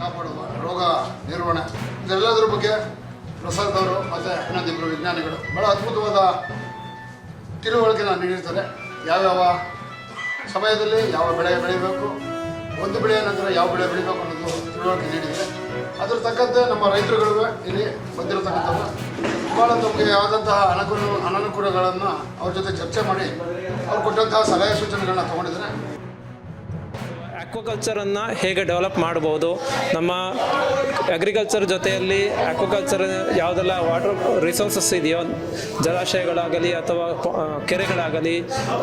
ಕಾಪಾಡುವ ರೋಗ ನಿರ್ವಹಣೆ ಇದೆಲ್ಲದರ ಬಗ್ಗೆ ಪ್ರಸಾದ್ ಅವರು ಮತ್ತು ಇನ್ನೊಂದಿಬ್ಬರು ವಿಜ್ಞಾನಿಗಳು ಭಾಳ ಅದ್ಭುತವಾದ ತಿಳುವಳಿಕೆನ ನೀಡಿರ್ತಾರೆ. ಯಾವ್ಯಾವ ಸಮಯದಲ್ಲಿ ಯಾವ ಬೆಳೆ ಬೆಳಿಬೇಕು, ಒಂದು ಬೆಳೆಯ ನಂತರ ಯಾವ ಬೆಳೆ ಬೆಳಿಬೇಕು ಅನ್ನೋದು ತಿಳುವಳಿಕೆ ನೀಡಿದರೆ ಅದ್ರ ತಕ್ಕಂತೆ ನಮ್ಮ ರೈತರುಗಳು ಇಲ್ಲಿ ಬಂದಿರತಕ್ಕಂಥದ್ದು ಭಾಳ ತಮಗೆ ಆದಂತಹ ಅನನುಕೂಲಗಳನ್ನು ಅವ್ರ ಜೊತೆ ಚರ್ಚೆ ಮಾಡಿ ಅವ್ರು ಕೊಟ್ಟಂತಹ ಸಲಹೆ ಸೂಚನೆಗಳನ್ನ ತೊಗೊಂಡಿದ್ದಾರೆ. ಆಕ್ವಾಕಲ್ಚರನ್ನು ಹೇಗೆ ಡೆವಲಪ್ ಮಾಡ್ಬೋದು, ನಮ್ಮ ಅಗ್ರಿಕಲ್ಚರ್ ಜೊತೆಯಲ್ಲಿ ಆಕ್ವಾಕಲ್ಚರ್ ಯಾವುದೆಲ್ಲ ವಾಟರ್ ರಿಸೋರ್ಸಸ್ ಇದೆಯೋ, ಜಲಾಶಯಗಳಾಗಲಿ ಅಥವಾ ಕೆರೆಗಳಾಗಲಿ,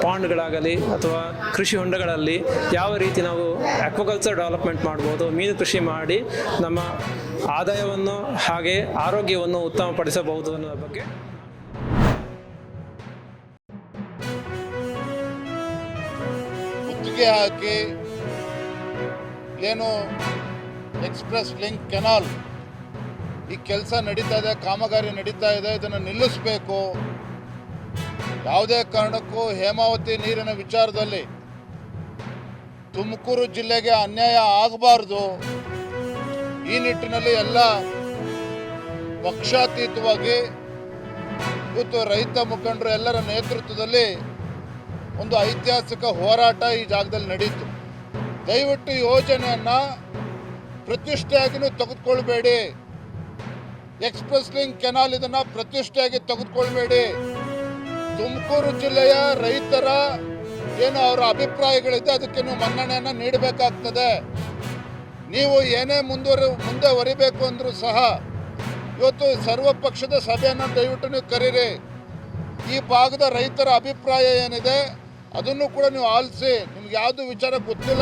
ಪಾಂಡ್ಗಳಾಗಲಿ ಅಥವಾ ಕೃಷಿ ಹೊಂಡಗಳಲ್ಲಿ ಯಾವ ರೀತಿ ನಾವು ಆಕ್ವಾಕಲ್ಚರ್ ಡೆವಲಪ್ಮೆಂಟ್ ಮಾಡ್ಬೋದು, ಮೀನು ಕೃಷಿ ಮಾಡಿ ನಮ್ಮ ಆದಾಯವನ್ನು ಹಾಗೆ ಆರೋಗ್ಯವನ್ನು ಉತ್ತಮಪಡಿಸಬಹುದು ಅನ್ನೋ ಬಗ್ಗೆ ಗುತ್ತಿಗೆ ಹಾಕಿ ಏನು ಎಕ್ಸ್ಪ್ರೆಸ್ ಲಿಂಕ್ ಕೆನಾಲ್ ಈ ಕೆಲಸ ನಡೀತಾ ಇದೆ, ಕಾಮಗಾರಿ ನಡೀತಾ ಇದೆ, ಇದನ್ನು ನಿಲ್ಲಿಸಬೇಕು. ಯಾವುದೇ ಕಾರಣಕ್ಕೂ ಹೇಮಾವತಿ ನೀರಿನ ವಿಚಾರದಲ್ಲಿ ತುಮಕೂರು ಜಿಲ್ಲೆಗೆ ಅನ್ಯಾಯ ಆಗಬಾರ್ದು. ಈ ನಿಟ್ಟಿನಲ್ಲಿ ಎಲ್ಲ ಪಕ್ಷಾತೀತವಾಗಿ ಇವತ್ತು ರೈತ ಮುಖಂಡರು ಎಲ್ಲರ ನೇತೃತ್ವದಲ್ಲಿ ಒಂದು ಐತಿಹಾಸಿಕ ಹೋರಾಟ ಈ ಜಾಗದಲ್ಲಿ ನಡೀತು. ದಯವಿಟ್ಟು ಯೋಜನೆಯನ್ನು ಪ್ರತಿಷ್ಠೆಯಾಗಿಯೂ ತೆಗೆದುಕೊಳ್ಬೇಡಿ. ಎಕ್ಸ್ಪ್ರೆಸ್ ಲಿಂಕ್ ಕೆನಾಲ್ ಇದನ್ನು ಪ್ರತಿಷ್ಠೆಯಾಗಿ ತೆಗೆದುಕೊಳ್ಬೇಡಿ. ತುಮಕೂರು ಜಿಲ್ಲೆಯ ರೈತರ ಏನು ಅವರ ಅಭಿಪ್ರಾಯಗಳಿದೆ ಅದಕ್ಕೆ ನೀವು ಮನ್ನಣೆಯನ್ನು ನೀಡಬೇಕಾಗ್ತದೆ. ನೀವು ಏನೇ ಮುಂದೆ ಹೊರಿಬೇಕು ಅಂದರೂ ಸಹ ಇವತ್ತು ಸರ್ವ ಪಕ್ಷದ ಸಭೆಯನ್ನು ದಯವಿಟ್ಟು ನೀವು ಕರೀರಿ. ಈ ಭಾಗದ ರೈತರ ಅಭಿಪ್ರಾಯ ಏನಿದೆ ಅದನ್ನು ಕೂಡ ನೀವು ಆಲಿಸಿ. ನಿಮ್ಗೆ ಯಾವುದು ವಿಚಾರ ಗೊತ್ತಿಲ್ಲ